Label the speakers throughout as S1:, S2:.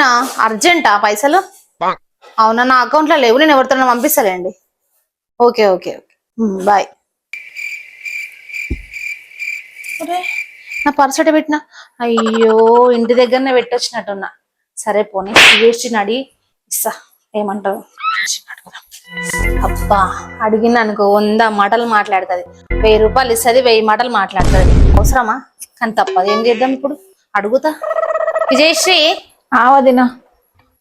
S1: అవునా అర్జెంటా పైసలు? అవునా నా అకౌంట్లో లేవు, నేను ఎవరితో పంపిస్తాలేండి. Okay okay okay bye. నా పర్స్ అటు పెట్టినా, అయ్యో ఇంటి దగ్గరనే పెట్టొచ్చినట్టున్నా. సరే పోనీ వేస్ట్ అడిగి ఇస్తా, ఏమంటావు? అబ్బా అడిగిన అనుకో 100 మాటలు మాట్లాడుతుంది, 1000 రూపాయలు ఇస్తుంది, 1000 మాటలు మాట్లాడుతుంది. అవసరమా? కానీ తప్పదు, ఏం చేద్దాం ఇప్పుడు. అడుగుతా. విజయశ్రీ
S2: వదినా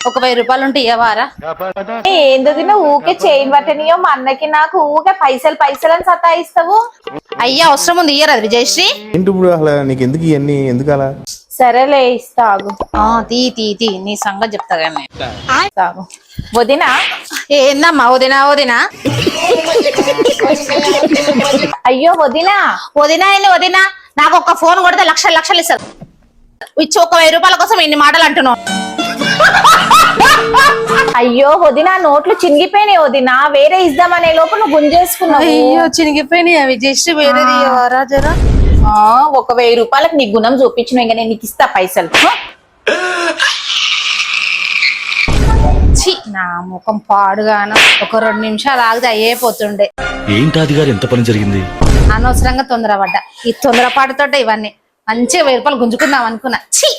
S1: ఒక 1000 రూపాయలు ఉంటే ఇవ్వవారా?
S2: ఏందదినా ఊకే చైన్ బట్టనియో మా అన్నకి నాకు ఊకే పైసలు పైసలు అని సతాయిస్తావు.
S1: అయ్యా అవసరం ఉంది, ఇయ్యరాదు విజయశ్రీ.
S3: ఏంటి ఇప్పుడు అసలు నీకు ఎందుకు ఇవన్నీ, ఎందుకు అలా?
S2: సరేలే ఇస్తాగు.
S1: తీ తీ తీ నీ సంగతి చెప్తా కానీ.
S2: తాగు వదినా.
S1: ఏందమ్మా వదినా వదినా?
S2: అయ్యో వదినా.
S1: వదినా ఏంది వదినా? నాకు ఒక ఫోన్ కొడితే లక్షలు లక్షలు ఇస్తారు, ఇచ్చి ఒక 1000 రూపాయల కోసం ఇన్ని మాటలు అంటున్నావు.
S2: అయ్యో వదినా నోట్లు చినిగిపోయినాయి వదినా, వేరే ఇద్దామనే లోపు నువ్వు గుంజేసుకున్నావు.
S1: అయ్యో చినిగిపోయినాయి అవి, జస్ట్ వేరేది ఇవ్వరా జరా.
S2: ఒక 1000 రూపాయలకు నీ గుణం చూపించిన, ఇంకా నేను నీకు ఇస్తా పైసలు.
S1: నా ముఖం పాడుగాను, ఒక 2 నిమిషాలు ఆగితే అయిపోతుండే.
S4: ఏంటి గారు ఎంత పని జరిగింది?
S1: అనవసరంగా తొందరపడ్డా, ఈ తొందరపాటుతోటే ఇవన్నీ. మంచిగా 1000 రూపాయలు గుంజుకుందాం అనుకున్నా. ఛీ